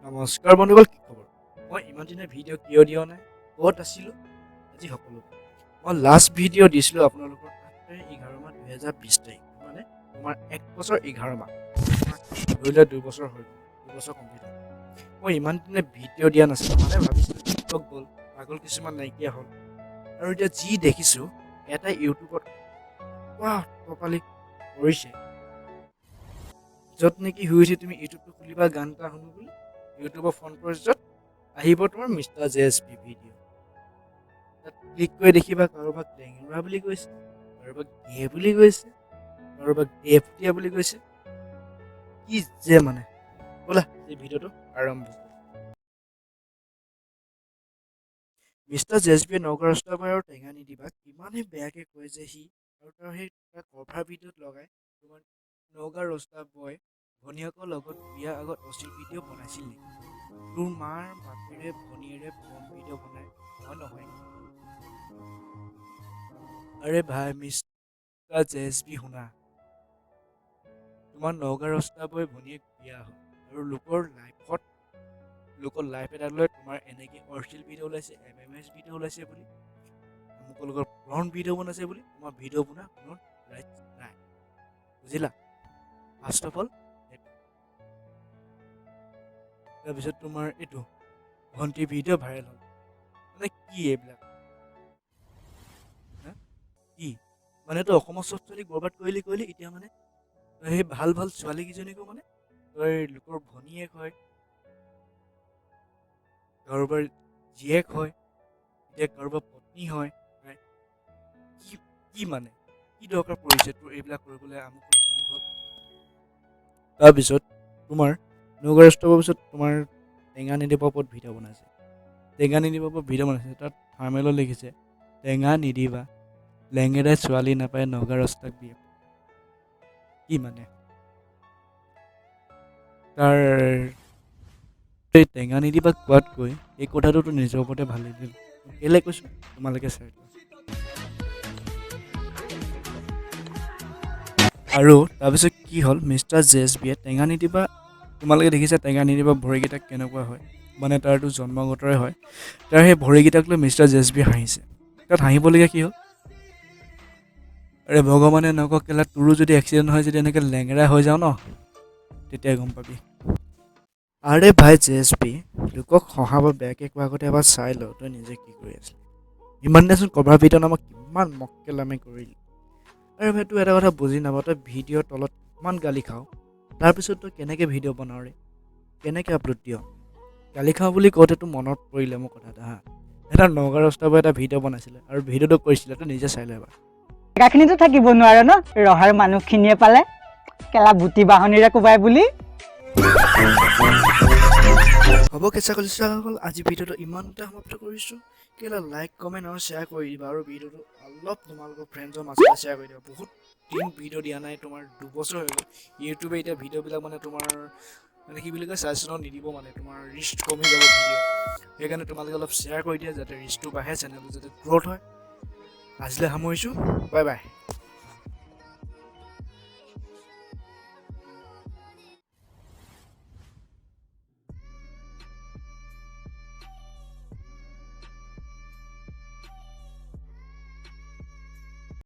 নমস্কাৰ বন্ধুসকল, কি খবৰ? মই ইমান দিনে ভিডিঅ' কিয় দিয়া নাই, ক'ত আছিলোঁ আজি সকলো। মই লাষ্ট ভিডিঅ' দিছিলোঁ আপোনালোকৰ 8/11/2020 তাৰিখ, মানে তোমাৰ 1 বছৰ 11 মাহ, ধৰি লোৱা 2 বছৰ হৈ গ'ল, 2 বছৰ কমপ্লিট হ'ল। মই ইমান দিনে ভিডিঅ' দিয়া নাছিলোঁ, মানে ভাবিছিলোঁ টিকটক গ'ল, পাগল কিছুমান নাইকিয়া হ'ল, আৰু এতিয়া যি দেখিছোঁ এটা ইউটিউবত কপালি কৰিছে, য'ত নেকি হৈছে তুমি ইউটিউবটো খুলিবা গান এটা শুনো বুলি, ইউটিউবৰ ফ্ৰণ্ট পেজত আহিব তোমাৰ মিষ্টাৰ JSP ভিডিঅ'। তাত ক্লিক কৰি দেখিবা কাৰোবাক লেঙেৰা বুলি কৈছে, কাৰোবাক গে বুলি কৈছে, কাৰোবাক ডেফটিয়া বুলি কৈছে। কি যে মানে, ব'লা এই ভিডিঅ'টো আৰম্ভ কৰোঁ। মিষ্টাৰ JSPয়ে নগাঁও ৰাস্তা আৰু টেঙা নিদিবা কিমানে বেয়াকৈ কয় যে সি, আৰু তাৰ সেই কভাৰ ভিডিঅ'ত লগাই তোমাৰ নগাঁও ৰাস্তা বয় ভনীয়েকৰ লগত বিয়াৰ আগত অশ্লীল ভিডিঅ' বনাইছিল নেকি? তোৰ মাৰ বাপেৰে ভনীয়েৰে ফোন ভিডিঅ' বনাই হয় নহয়? আৰে ভাই মিষ্টাৰ JSP শুনা, তোমাৰ নগাঁও ৰাস্তা বয় ভনীয়েক বিয়া হ'ল আৰু লোকৰ লাইফ এটা লৈ তোমাৰ এনেকৈ অশ্লীল ভিডিঅ' ওলাইছে, MMS ভিডিঅ' ওলাইছে বুলি, মোক লগৰ পৰ্ণ ভিডিঅ' বনাইছে বুলি তোমাৰ ভিডিঅ' বনোৱা কোনো ৰাইট নাই, বুজিলা? ফাৰ্ষ্ট অফ অল তাৰপিছত তোমাৰ এইটো ভণ্টি ভিডিঅ' ভাইৰেল হ'ল, মানে কি এইবিলাক কি মানে? তই অসমৰ চব ছোৱালীক বৰবাদ কৰিলি এতিয়া মানে তই সেই ভাল ভাল ছোৱালীকেইজনীকো মানে তই লোকৰ ভনীয়েক হয়, কাৰোবাৰ জীয়েক হয়, এতিয়া কাৰোবাৰ পত্নী হয়, কি মানে কি দৰকাৰ পৰিছে তোৰ এইবিলাক কৰিবলৈ? আমুক তাৰপিছত তোমাৰ নগাঁও ৰাস্তাৰ পিছত তোমাৰ টেঙা নিদিবৰ ওপৰত ভিডিঅ' বনাইছে, তাত থাৰ্মেলত লিখিছে টেঙা নিদিবা লেঙেৰাই ছোৱালী নাপায় নগাঁও ৰাস্তাক বিয়ে। কি মানে তাৰ টেঙা নিদিবা কোৱাতকৈ এই কথাটোতো নিজৰ ওপৰতে ভালেই দিল, কেলে কৈছোঁ তোমালোকে চাই লোৱা। আৰু তাৰপিছত কি হ'ল, মিষ্টাৰ JSPয়ে টেঙা নিদিবা, তোমালোকে দেখিছা টেঙা নিদিবা ভৰিকেইটাক কেনেকুৱা হয়, মানে তাৰতো জন্মগতৰে হয়, তাৰ সেই ভৰিকেইটাক লৈ মিষ্টাৰ JSP হাঁহিছে। তাত হাঁহিবলগীয়া কি হ'ল? আৰে ভগৱানে নকওক কেলা তোৰো যদি এক্সিডেণ্ট হয়, যদি এনেকৈ লেঙেৰা হৈ যাওঁ ন, তেতিয়া গম পাবি। আৰে ভাই JSP, লোকক হহাব বেয়াকৈ কোৱা আগতে এবাৰ চাই ল তই নিজে কি কৰি আছিলি। ইমান দিনাচোন কভাৰ ভিডিঅ' নামত কিমান মক্কেলামি কৰিলি। আৰু ভাই তোৰ এটা কথা বুজি নাপাওঁ, তই ভিডিঅ'ৰ তলত ইমান গালি খাওঁ, তাৰপিছত তই কেনেকৈ ভিডিঅ' বনাৱ ৰে, কেনেকৈ আপলোড দিয়? গালি খাওঁ বুলি কওঁতে তোৰ মনত পৰিলে মোৰ কথা এটা হা, এটা নগাঁও ৰাস্তাৰ পৰা এটা ভিডিঅ' বনাইছিলে আৰু ভিডিঅ'টো কৰিছিলে, তই নিজে চাই ল এবাৰ। জেগাখিনিতো থাকিব নোৱাৰে ন ৰহাৰ মানুহখিনিয়ে পালে কেলা বুটি বাহনীৰে কোবাই বুলি। হ'ব কেঁচা কলিচাসকল, আজি ভিডিঅ'টো ইমানতে সমাপ্ত কৰিছোঁ। কেলা লাইক কমেণ্ট আৰু শ্বেয়াৰ কৰি দিবা, আৰু ভিডিঅ'টো অলপ তোমালোকৰ ফ্ৰেণ্ডছৰ মাজত শ্বেয়াৰ কৰি দিবা। বহুত দিন ভিডিঅ' দিয়া নাই, তোমাৰ 2 বছৰ হৈ গ'ল। ইউটিউবে এতিয়া ভিডিঅ'বিলাক মানে তোমাৰ মানে কি বুলি কয় ছাজেশ্যনত নিদিব, মানে তোমাৰ ৰিচ কমি যাব ভিডিঅ', সেইকাৰণে তোমালোকে অলপ শ্বেয়াৰ কৰি দিয়া যাতে ৰিচটো বাঢ়ে, চেনেলটো যাতে গ্ৰ'থ হয়। আজিলৈ সামৰিছোঁ, বাই বাই।